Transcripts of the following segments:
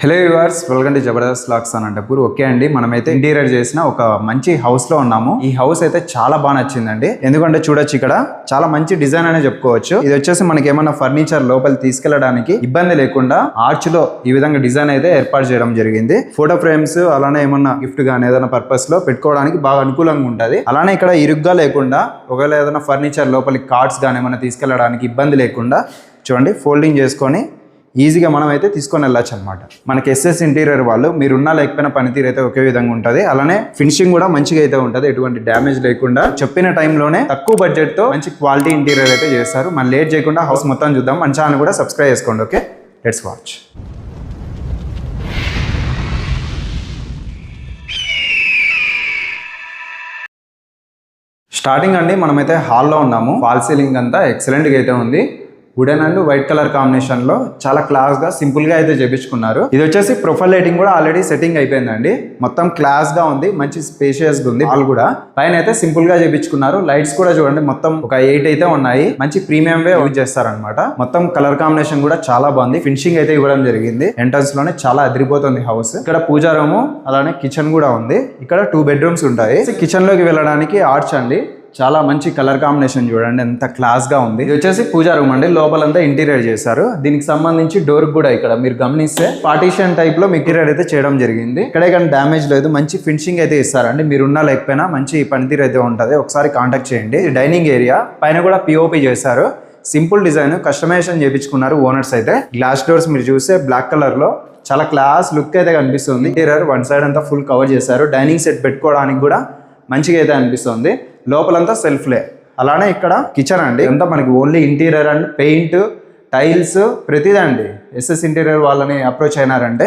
Hello viewers, welcome to Jabardasth vlogs Anantapur. Okay అండి, మనమైతే interior చేసిన ఒక మంచి హౌస్ లో ఉన్నాము. ఈ హౌస్ అయితే చాలా బాగా నచ్చిందండి. ఎందుకంటే చూడొచ్చు, ఇక్కడ చాలా మంచి డిజైన్ అనే చెప్పుకోవచ్చు. ఇది వచ్చేసి మనకి ఏమన్నా ఫర్నిచర్ లోపల తీసుకెళ్లడానికి ఇబ్బంది లేకుండా ఆర్చ్ లో ఈ విధంగా డిజైన్ అయితే ఏర్పాటు చేయడం జరిగింది. ఫోటో ఫ్రేమ్స్ అలానే ఏమన్నా గిఫ్ట్ గానీ ఏదైనా పర్పస్ లో పెట్టుకోవడానికి బాగా అనుకూలంగా ఉంటది. అలానే ఇక్కడ ఇరుగ్గా లేకుండా ఒకవేళ ఏదైనా ఫర్నిచర్ లోపలికి కార్డ్స్ గానీ ఏమన్నా తీసుకెళ్లడానికి ఇబ్బంది లేకుండా చూడండి, ఫోల్డింగ్ చేసుకొని ఈజీగా మనం అయితే తీసుకొని వెళ్ళచ్చు అనమాట. మనకి ఎస్ఎస్ ఇంటీరియర్ వాళ్ళు మీరున్నా లేకపోయినా పనితీరు అయితే ఒకే విధంగా ఉంటుంది. అలానే ఫినిషింగ్ కూడా మంచిగా అయితే ఉంటుంది, ఎటువంటి డ్యామేజ్ లేకుండా చెప్పిన టైంలోనే తక్కువ బడ్జెట్ తో మంచి క్వాలిటీ ఇంటీరియర్ అయితే చేస్తారు. మనం లేట్ చేయకుండా హౌస్ మొత్తం చూద్దాం. మన ఛానల్ కూడా సబ్స్క్రైబ్ చేసుకోండి. Okay, let's watch. స్టార్టింగ్ అండి, మనమైతే హాల్లో ఉన్నాము. ఫాల్ సీలింగ్ అంతా ఎక్సలెంట్ గా అయితే ఉంది. Wooden and white colour combination లో చాలా క్లాస్ గా సింపుల్ గా అయితే చేపించుకున్నారు. ఇది వచ్చేసి ప్రొఫైల్ లైటింగ్ కూడా ఆల్రెడీ సెట్టింగ్ అయిపోయిందండి. మొత్తం క్లాస్ గా ఉంది, మంచి స్పేషియస్ గా ఉంది. హాల్ కూడా పైన అయితే సింపుల్ గా చేపించుకున్నారు. లైట్స్ కూడా చూడండి, మొత్తం ఒక 8 అయితే ఉన్నాయి. మంచి ప్రీమియం వే యూజ్ చేస్తారనమాట. మొత్తం కలర్ కాంబినేషన్ కూడా చాలా బాగుంది. ఫినిషింగ్ అయితే ఇవ్వడం జరిగింది. ఎంట్రన్స్ లోనే చాలా అదిరిపోతుంది హౌస్. ఇక్కడ పూజా రూమ్ అలానే కిచెన్ కూడా ఉంది. ఇక్కడ 2 బెడ్రూమ్స్ ఉంటాయి. కిచెన్ లోకి వెళ్ళడానికి ఆర్చ్ అండి, చాలా మంచి కలర్ కాంబినేషన్ చూడండి, ఎంత క్లాస్ గా ఉంది. ఇది వచ్చేసి పూజా రూమ్ అండి, లోపలంతా ఇంటీరియర్ చేశారు. దీనికి సంబంధించి డోర్ కూడా ఇక్కడ మీరు గమనిస్తే పార్టీషన్ టైప్ లో ఇంటీరియర్ అయితే చేయడం జరిగింది. ఇక్కడే కానీ డ్యామేజ్ లేదు, మంచి ఫినిషింగ్ అయితే ఇస్తారండి. మీరున్నా లేకపోయినా మంచి పనితీరు అయితే ఉంటుంది. ఒకసారి కాంటాక్ట్ చేయండి. డైనింగ్ ఏరియా పైన కూడా పిఓపి చేశారు. సింపుల్ డిజైన్, కస్టమైజేషన్ చేయించుకున్నారు ఓనర్స్ అయితే. గ్లాస్ డోర్స్ మీరు చూస్తే బ్లాక్ కలర్ లో చాలా క్లాస్ లుక్ అయితే కనిపిస్తుంది. ఇంటీరియర్ వన్ సైడ్ అంతా ఫుల్ కవర్ చేశారు. డైనింగ్ సెట్ పెట్టుకోవడానికి కూడా మంచిగా అయితే అనిపిస్తుంది. లోపలంతా సెల్ఫ్లే. అలానే ఇక్కడ కిచెన్ అండి, అంతా మనకి only interior and paint, tiles ప్రతిదండి. ఎస్ఎస్ ఇంటీరియర్ వాళ్ళని అప్రోచ్ అయినారంటే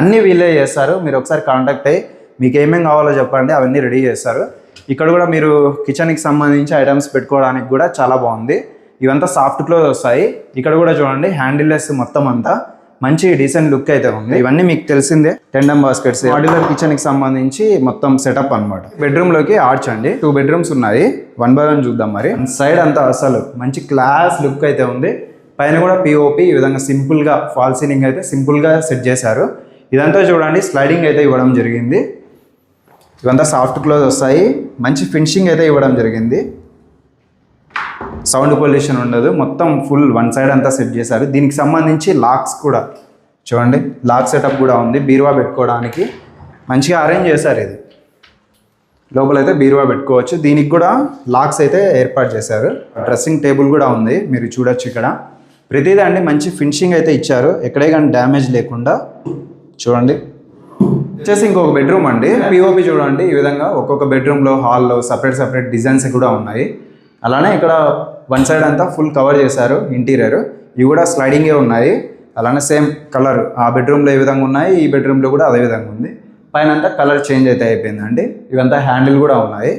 అన్ని వీళ్ళే చేస్తారు. మీరు ఒకసారి కాంటాక్ట్ అయ్యి మీకు ఏమేమి కావాలో చెప్పండి, అవన్నీ రెడీ చేస్తారు. ఇక్కడ కూడా మీరు కిచెన్కి సంబంధించి ఐటమ్స్ పెట్టుకోవడానికి కూడా చాలా బాగుంది. ఇవంతా సాఫ్ట్ క్లోజ్ వస్తాయి. ఇక్కడ కూడా చూడండి, హ్యాండిల్లెస్ మొత్తం అంతా మంచి డీసెంట్ లుక్ అయితే ఉంది. ఇవన్నీ మీకు తెలిసిందే. టెండమ్ బాస్కెట్స్, మాడ్యులర్ కిచెన్ కి సంబంధించి మొత్తం సెటప్ అనమాట. బెడ్రూమ్ లోకి ఆర్చ్ అండి, 2 బెడ్రూమ్స్ ఉన్నాయి. 1 by 1 చూద్దాం. మరి సైడ్ అంతా అసలు మంచి క్లాస్ లుక్ అయితే ఉంది. పైన కూడా పిఓపి ఈ విధంగా సింపుల్ గా ఫాల్ సీలింగ్ అయితే సింపుల్ గా సెట్ చేశారు. ఇదంతా చూడండి, స్లైడింగ్ అయితే ఇవ్వడం జరిగింది. ఇవంతా సాఫ్ట్ క్లోజ్ వస్తాయి. మంచి ఫినిషింగ్ అయితే ఇవ్వడం జరిగింది. సౌండ్ పొల్యూషన్ ఉండదు. మొత్తం ఫుల్ వన్ సైడ్ అంతా సెట్ చేశారు. దీనికి సంబంధించి లాక్స్ కూడా చూడండి, లాక్ సెటప్ కూడా ఉంది. బీరువా పెట్టుకోవడానికి మంచిగా అరేంజ్ చేశారు. ఇది లోపలైతే బీరువా పెట్టుకోవచ్చు. దీనికి కూడా లాక్స్ అయితే ఏర్పాటు చేశారు. డ్రెస్సింగ్ టేబుల్ కూడా ఉంది, మీరు చూడొచ్చు. ఇక్కడ ప్రతిదీ అండి మంచి ఫినిషింగ్ అయితే ఇచ్చారు, ఎక్కడే కానీ డ్యామేజ్ లేకుండా. చూడండి, వచ్చేసి ఇంకొక బెడ్రూమ్ అండి. పిఓపి చూడండి, ఈ విధంగా ఒక్కొక్క బెడ్రూమ్లో హాల్లో సపరేట్ డిజైన్స్ కూడా ఉన్నాయి. అలానే ఇక్కడ వన్ సైడ్ అంతా ఫుల్ కవర్ చేశారు ఇంటీరియర్. ఇవి కూడా స్లైడింగే ఉన్నాయి. అలానే సేమ్ కలర్ ఆ బెడ్రూమ్లో ఏ విధంగా ఉన్నాయి, ఈ బెడ్రూమ్లో కూడా అదే విధంగా ఉంది. పైన అంతా కలర్ చేంజ్ అయితే అయిపోయిందండి. ఇవంతా హ్యాండిల్ కూడా ఉన్నాయి.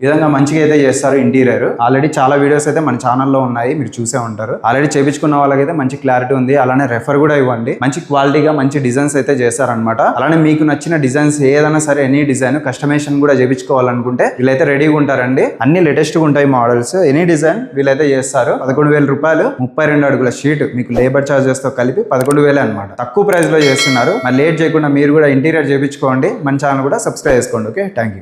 ఈ విధంగా మంచిగా అయితే చేస్తారు ఇంటీరియర్. ఆల్రెడీ చాలా వీడియోస్ అయితే మన ఛానల్లో ఉన్నాయి, మీరు చూసే ఉంటారు. ఆల్రెడీ చేయించుకున్న వాళ్ళకైతే మంచి క్లారిటీ ఉంది. అలానే రెఫర్ కూడా ఇవ్వండి. మంచి క్వాలిటీగా మంచి డిజైన్స్ అయితే చేస్తారనమాట. అలానే మీకు నచ్చిన డిజైన్స్ ఏదైనా సరే, ఎనీ డిజైన్ కస్టమైజేషన్ కూడా చేయించుకోవాలనుకుంటే వీళ్ళైతే రెడీగా ఉంటారండి. అన్ని లేటెస్ట్గా ఉంటాయి మోడల్స్. ఎనీ డిజైన్ వీళ్ళైతే చేస్తారు. 11,000 రూపాయలు, 32 అడుగుల షీట్, మీకు లేబర్ చార్జెస్ తో కలిపి 11,000 అనమాట. తక్కువ ప్రైస్ లో చేస్తున్నారు. మరి లేట్ చేయకుండా మీరు కూడా ఇంటీరియర్ చేయించుకోండి. మన ఛానల్ కూడా సబ్స్క్రైబ్ చేసుకోండి. Okay, thank you.